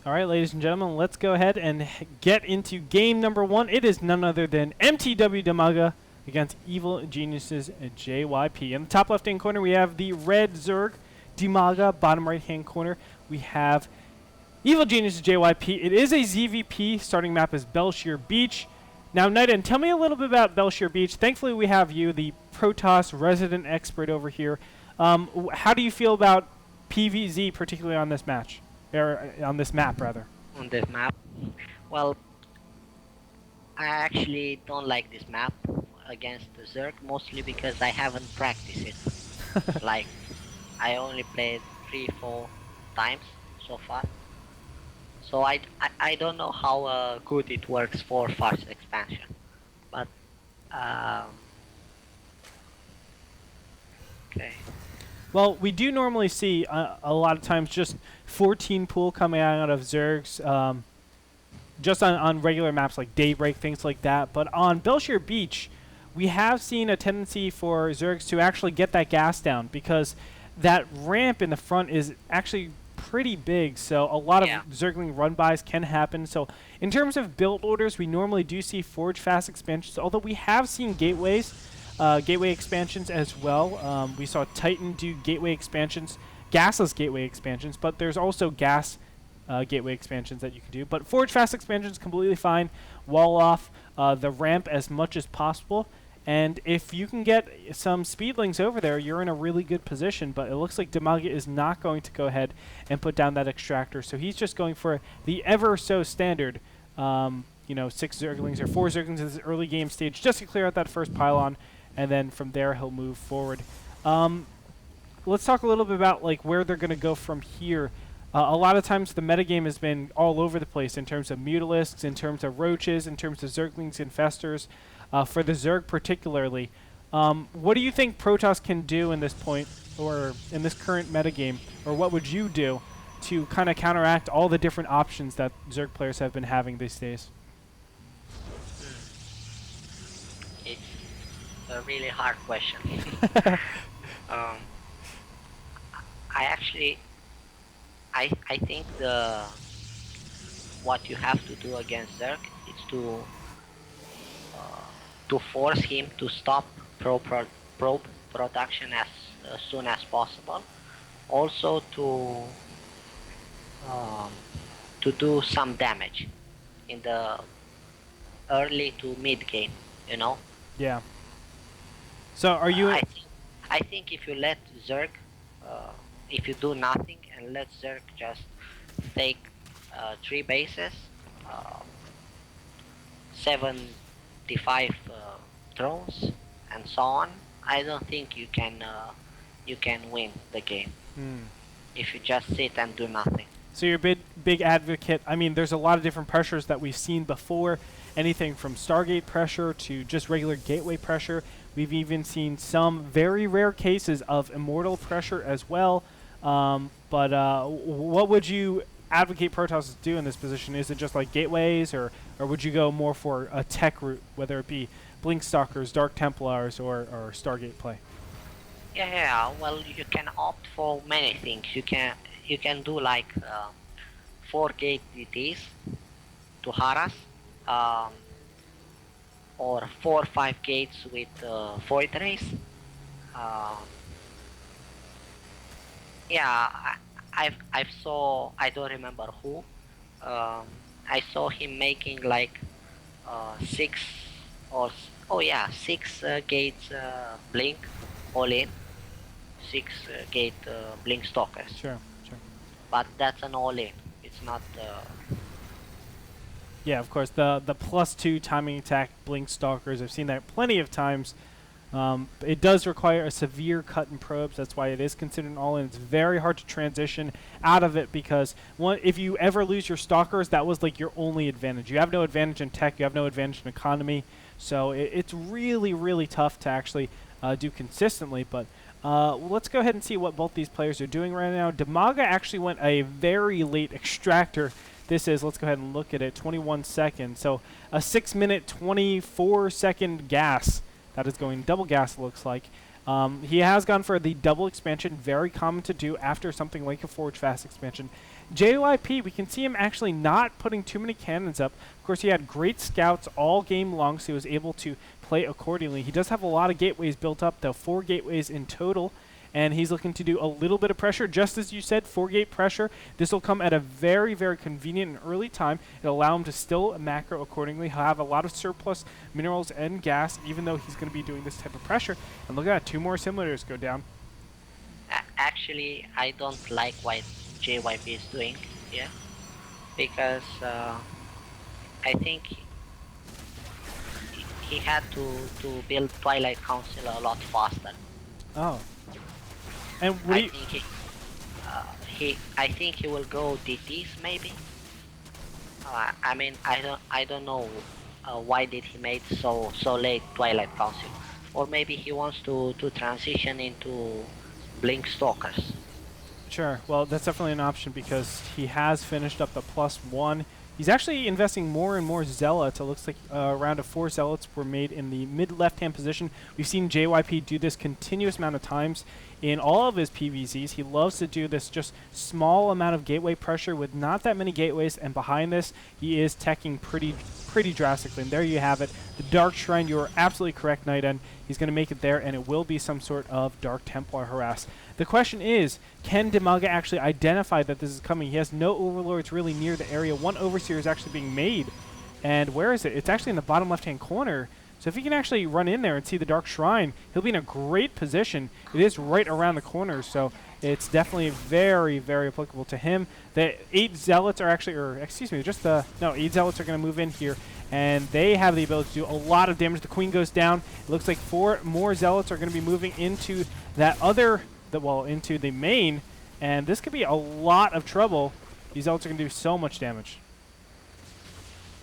All right, ladies and gentlemen, let's go ahead and get into game number one. It is none other than MTW Dimaga against Evil Geniuses JYP. In the top left-hand corner, we have the red Zerg, Dimaga. Bottom right-hand corner, we have Evil Geniuses JYP. It is a ZVP. Starting map is Belshire Beach. Now, Nightend, tell me a little bit about Belshire Beach. Thankfully, we have you, the Protoss resident expert over here. How do you feel about PvZ, particularly on this match? Or on this map, rather. On this map, well, I actually don't like this map against the Zerg, mostly because I haven't practiced it. Like, I only played 3-4 times so far. So I don't know how good it works for first expansion. But, okay. Well, we do normally see a lot of times just 14 pool coming out of Zergs, just on regular maps like Daybreak, things like that. But on Belshire Beach, we have seen a tendency for Zergs to actually get that gas down because that ramp in the front is actually pretty big. So a lot of Zergling run-bys can happen. So in terms of build orders, we normally do see Forge Fast expansions, although we have seen gateways. Gateway expansions as well. We saw Titan do gateway expansions, gasless gateway expansions, but there's also gas gateway expansions that you can do. But Forge Fast expansions completely fine. Wall off the ramp as much as possible. And if you can get some speedlings over there, you're in a really good position. But it looks like Dimaga is not going to go ahead and put down that extractor. So he's just going for the ever so standard, 6 Zerglings or 4 Zerglings in this early game stage just to clear out that first pylon. And then from there, he'll move forward. Let's talk a little bit about where they're going to go from here. A lot of times, the metagame has been all over the place in terms of Mutalisks, in terms of Roaches, in terms of Zerglings, Infestors. For the Zerg particularly, what do you think Protoss can do in this point, or in this current metagame, or what would you do to kind of counteract all the different options that Zerg players have been having these days? A really hard question. I think what you have to do against Zerg is to force him to stop probe production as soon as possible. Also to do some damage in the early to mid game. Yeah. So are you? I think if you let Zerg, if you do nothing and let Zerg just take 3 bases, 75 drones, and so on, I don't think you can win the game if you just sit and do nothing. So you're a big advocate. I mean, there's a lot of different pressures that we've seen before. Anything from Stargate pressure to just regular gateway pressure. We've even seen some very rare cases of immortal pressure as well. But what would you advocate Protoss do in this position? Is it just like gateways, or would you go more for a tech route, whether it be Blink Stalkers, Dark Templars, or Stargate play? Yeah. Well, you can opt for many things. You can do like 4 gate DTs to harass. Or 4 or 5 gates with Void Rays. I saw, I don't remember who. I saw him making like 6 gates blink all in. 6 gate blink stalkers. Sure. But that's an all in. It's not. Yeah, of course, the +2 timing attack Blink Stalkers. I've seen that plenty of times. It does require a severe cut in probes. That's why it is considered an all-in. It's very hard to transition out of it because if you ever lose your Stalkers, that was like your only advantage. You have no advantage in tech. You have no advantage in economy. So it's really, really tough to actually do consistently. But let's go ahead and see what both these players are doing right now. Dimaga actually went a very late extractor. This is, let's go ahead and look at it, 21 seconds. So a 6-minute, 24-second gas. That is going double gas, it looks like. He has gone for the double expansion, very common to do after something like a Forge Fast expansion. JYP, we can see him actually not putting too many cannons up. Of course, he had great scouts all game long, so he was able to play accordingly. He does have a lot of gateways built up, though, 4 gateways in total, and he's looking to do a little bit of pressure. Just as you said, 4-gate pressure. This will come at a very, very convenient and early time. It'll allow him to still macro accordingly. He'll have a lot of surplus minerals and gas, even though he's going to be doing this type of pressure. And look at that, 2 more simulators go down. Actually, I don't like what JYP is doing here, because I think he had to build Twilight Council a lot faster. Oh. And what I think I think he will go DTs maybe. I mean, I don't know why did he made so late Twilight Council, or maybe he wants to transition into Blink Stalkers. Sure. Well, that's definitely an option because he has finished up the +1. He's actually investing more and more zealots. It looks like a round of 4 zealots were made in the mid left-hand position. We've seen JYP do this continuous amount of times in all of his PVZs. He loves to do this just small amount of gateway pressure with not that many gateways, and behind this, he is teching pretty drastically. And there you have it. The Dark Shrine, you are absolutely correct, Nightend. He's going to make it there, and it will be some sort of Dark Templar harass. The question is, can Dimaga actually identify that this is coming? He has no overlords really near the area. 1 overseer is actually being made. And where is it? It's actually in the bottom left-hand corner. So if he can actually run in there and see the Dark Shrine, he'll be in a great position. It is right around the corner, so it's definitely very, very applicable to him. The 8 zealots are actually, or excuse me, just the, no, 8 zealots are going to move in here, and they have the ability to do a lot of damage. The queen goes down. It looks like 4 more zealots are going to be moving into that other, well, into the main, and this could be a lot of trouble. These zealots are going to do so much damage.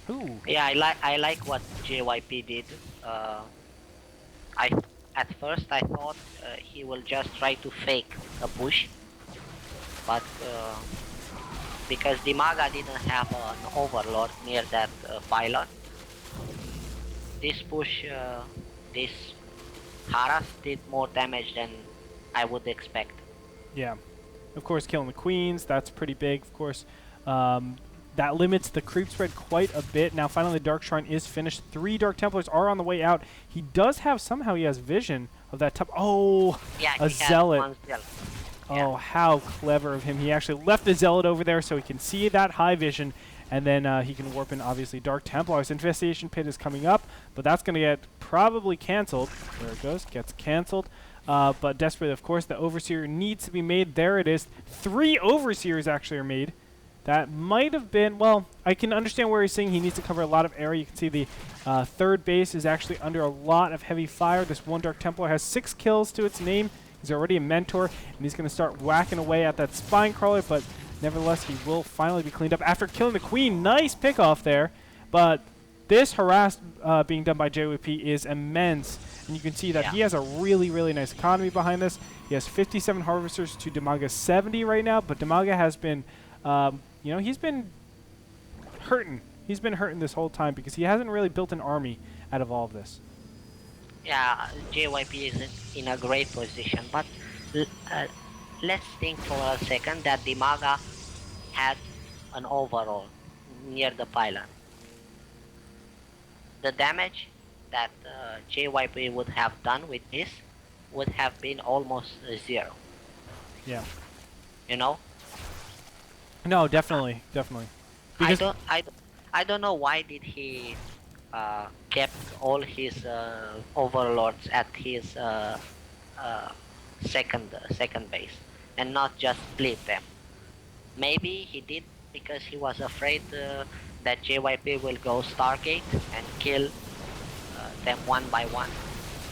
Ooh. Yeah, I like what JYP did. At first I thought he will just try to fake a push, but because Dimaga didn't have an overlord near that pylon, this push, this harass did more damage than I would expect. Yeah, of course, killing the queens, that's pretty big. Of course, that limits the creep spread quite a bit. Now, finally, the Dark Shrine is finished. 3 Dark Templars are on the way out. He does have, somehow he has vision of that top. Oh, yeah, a zealot. Zealot. Oh, Yeah. how clever of him. He actually left the zealot over there so he can see that high vision, and then he can warp in, obviously, Dark Templars. Infestation Pit is coming up, but that's going to get probably canceled. There it goes, gets canceled. But desperately, of course, the Overseer needs to be made. There it is. 3 Overseers actually are made. That might have been, well, I can understand where he's saying he needs to cover a lot of area. You can see the 3rd base is actually under a lot of heavy fire. This 1 Dark Templar has 6 kills to its name. He's already a mentor, and he's going to start whacking away at that spine crawler, but nevertheless, he will finally be cleaned up after killing the queen. Nice pick off there, but this harass being done by JYP is immense, and you can see that he has a really, really nice economy behind this. He has 57 harvesters to Dimaga's 70 right now, but Dimaga has been, you know, he's been hurting. He's been hurting this whole time because he hasn't really built an army out of all of this. Yeah, JYP is in a great position, but let's think for a second that Dimaga had an overall near the pylon. The damage that JYP would have done with this would have been almost 0. Yeah. You know? No, definitely, definitely. Because I don't know why did he kept all his overlords at his second base and not just split them. Maybe he did because he was afraid that JYP will go Stargate and kill them one by one.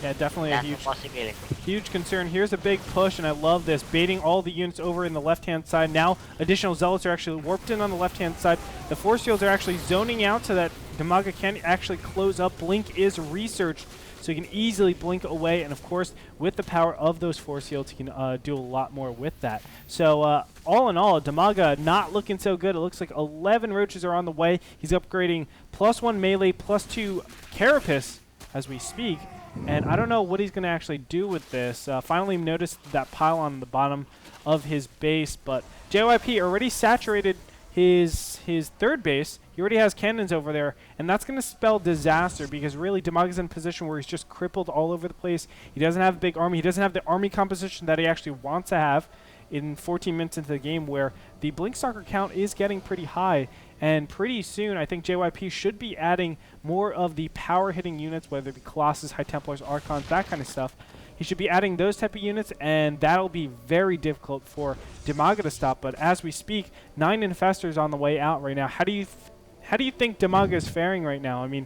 Yeah, definitely That's a huge possibility. Huge concern. Here's a big push, and I love this. Baiting all the units over in the left-hand side. Now, additional zealots are actually warped in on the left-hand side. The force fields are actually zoning out so that Dimaga can actually close up. Blink is researched, so you can easily blink away. And, of course, with the power of those force fields, you can do a lot more with that. So, all in all, Dimaga not looking so good. It looks like 11 roaches are on the way. He's upgrading +1 melee, +2 carapace as we speak. And I don't know what he's going to actually do with this. Finally noticed that pile on the bottom of his base, but JYP already saturated his third base. He already has cannons over there, and that's going to spell disaster because really Dimaga's in a position where he's just crippled all over the place. He doesn't have a big army. He doesn't have the army composition that he actually wants to have in 14 minutes into the game, where the Blink Stalker count is getting pretty high. And pretty soon, I think JYP should be adding more of the power-hitting units, whether it be Colossus, High Templars, Archons, that kind of stuff. He should be adding those type of units, and that'll be very difficult for Dimaga to stop. But as we speak, 9 Infestors on the way out right now. How do you think Dimaga is faring right now? I mean,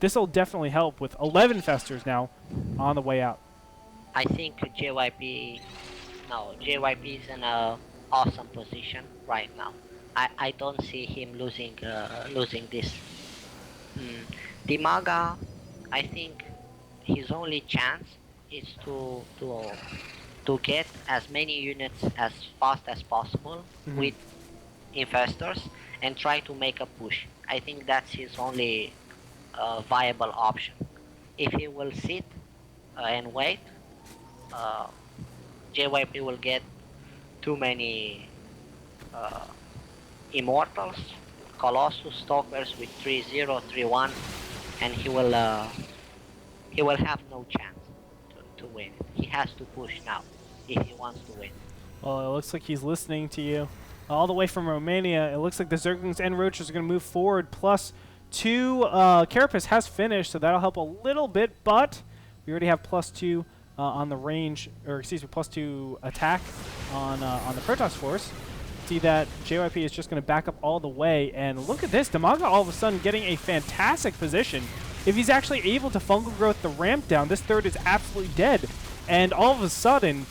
this will definitely help with 11 Infestors now on the way out. I think JYP is in a awesome position right now. I don't see him losing this. Dimaga, I think his only chance is to get as many units as fast as possible with Infestors and try to make a push. I think that's his only viable option. If he will sit and wait, JYP will get too many Immortals, Colossus, Stalkers with 3-0, 3-1, and he will have no chance to win. He has to push now if he wants to win. Well, it looks like he's listening to you. All the way from Romania, it looks like the Zerglings and Roaches are going to move forward. +2, Carapace has finished, so that'll help a little bit, but we already have +2 on the range, or excuse me, +2 attack on the Protoss Force. See that JYP is just going to back up all the way, and look at this, Dimaga all of a sudden getting a fantastic position. If he's actually able to fungal growth the ramp down, this third is absolutely dead, and all of a sudden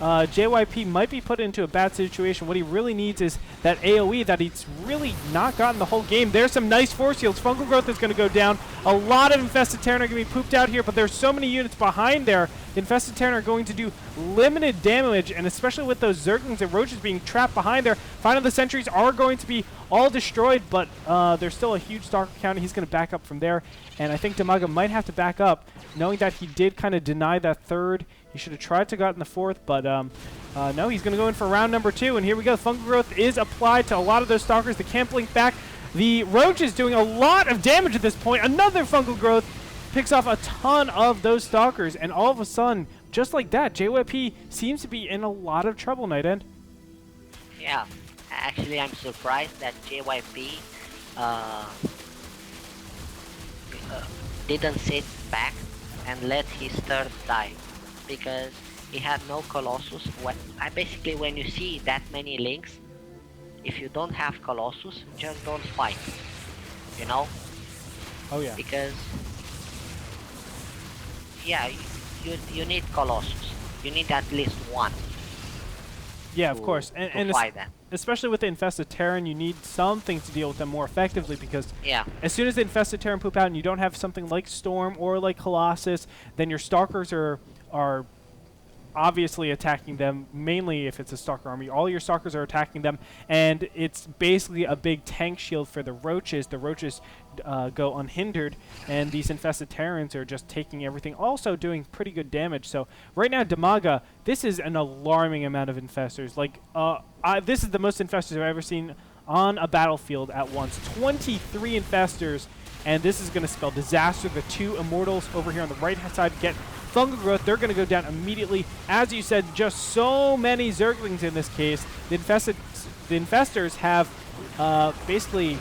JYP might be put into a bad situation. What he really needs is that AoE that he's really not gotten the whole game. There's some nice force heals. Fungal growth is going to go down. A lot of Infested Terran are going to be pooped out here, but there's so many units behind there. The Infested Terran are going to do limited damage, and especially with those Zerglings and Roaches being trapped behind there. Finally, the Sentries are going to be all destroyed, but there's still a huge Stalker count. He's going to back up from there, and I think Dimaga might have to back up, knowing that he did kind of deny that third. He should have tried to got in the fourth, but no, he's going to go in for round number 2, and here we go. Fungal growth is applied to a lot of those Stalkers. They can't blink back. The Roach is doing a lot of damage at this point. Another fungal growth picks off a ton of those Stalkers, and all of a sudden, just like that, JYP seems to be in a lot of trouble, Nightend. Yeah, actually I'm surprised that JYP didn't sit back and let his third die, because he had no Colossus. Basically, when you see that many links, if you don't have Colossus, just don't fight, you know? Oh yeah. Because, yeah, you need Colossus. You need at least one. Yeah, of course. And fight that. Especially with the Infested Terran, you need something to deal with them more effectively, because as soon as the Infested Terran poop out and you don't have something like Storm or like Colossus, then your Stalkers are obviously attacking them, mainly if it's a Stalker army. All your Stalkers are attacking them, and it's basically a big tank shield for the Roaches. The Roaches go unhindered, and these Infested Terrans are just taking everything, also doing pretty good damage. So right now, Dimaga, this is an alarming amount of Infestors. Like, this is the most Infestors I've ever seen on a battlefield at once. 23 Infestors, and this is going to spell disaster. The 2 Immortals over here on the right-hand side get fungal growth. They're going to go down immediately. As you said, just so many Zerglings in this case. The Infestors have basically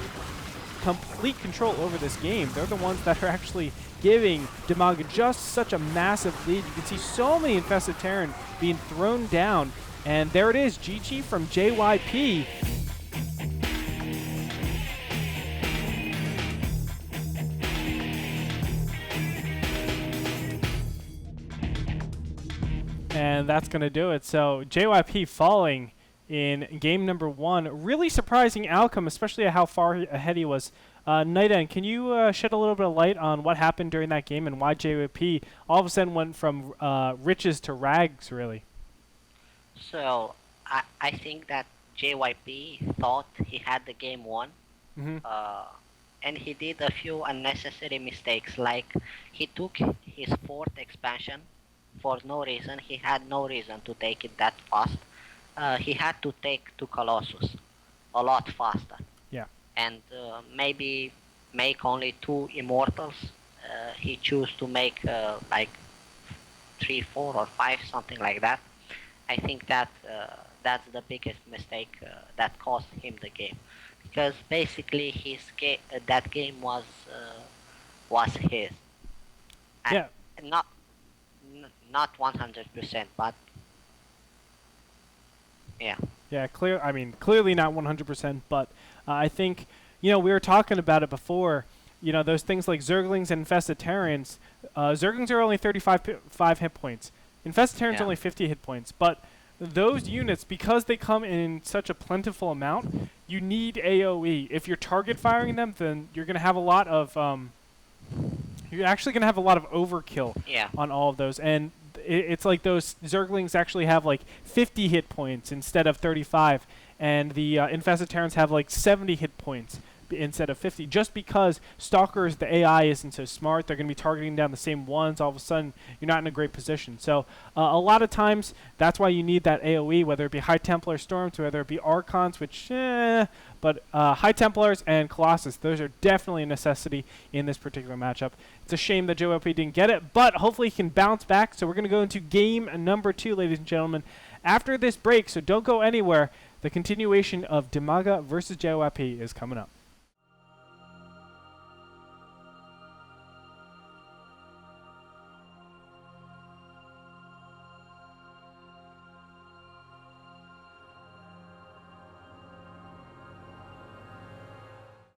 complete control over this game. They're the ones that are actually giving Dimaga just such a massive lead. You can see so many Infested Terran being thrown down. And there it is, GG from JYP. And that's going to do it. So JYP falling in game number 1. Really surprising outcome, especially at how far ahead he was. Nightend, can you shed a little bit of light on what happened during that game and why JYP all of a sudden went from riches to rags, really? So, I think that JYP thought he had the game won. and he did a few unnecessary mistakes. Like he took his fourth expansion for no reason. He had no reason to take it that fast. He had to take to Colossus a lot faster, Yeah. and maybe make only two immortals. He chose to make like three, four, or five, something like that. I think that that's the biggest mistake that cost him the game, because basically that game was his. I, Yeah. not not 100%, but yeah. Yeah, I mean, clearly not 100%, but I think, we were talking about it before. Those things like Zerglings and Infestatorians. Zerglings are only 35 hit points. Infestatorians Yeah. only 50 hit points. But those units, because they come in such a plentiful amount, you need AoE. If you're target firing them, then you're going to have a lot of you're actually going to have a lot of overkill Yeah. on all of those. And it's like those Zerglings actually have like 50 hit points instead of 35. And the Infestatorans have like 70 hit points instead of 50. Just because Stalkers, the AI isn't so smart, they're going to be targeting down the same ones. All of a sudden, you're not in a great position. So a lot of times, that's why you need that AoE, whether it be High Templar Storms, whether it be Archons, which, but High Templars and Colossus, those are definitely a necessity in this particular matchup. It's a shame that JYP didn't get it, but hopefully he can bounce back. So we're going to go into game number 2, ladies and gentlemen, after this break. So don't go anywhere. The continuation of Dimaga versus JYP is coming up.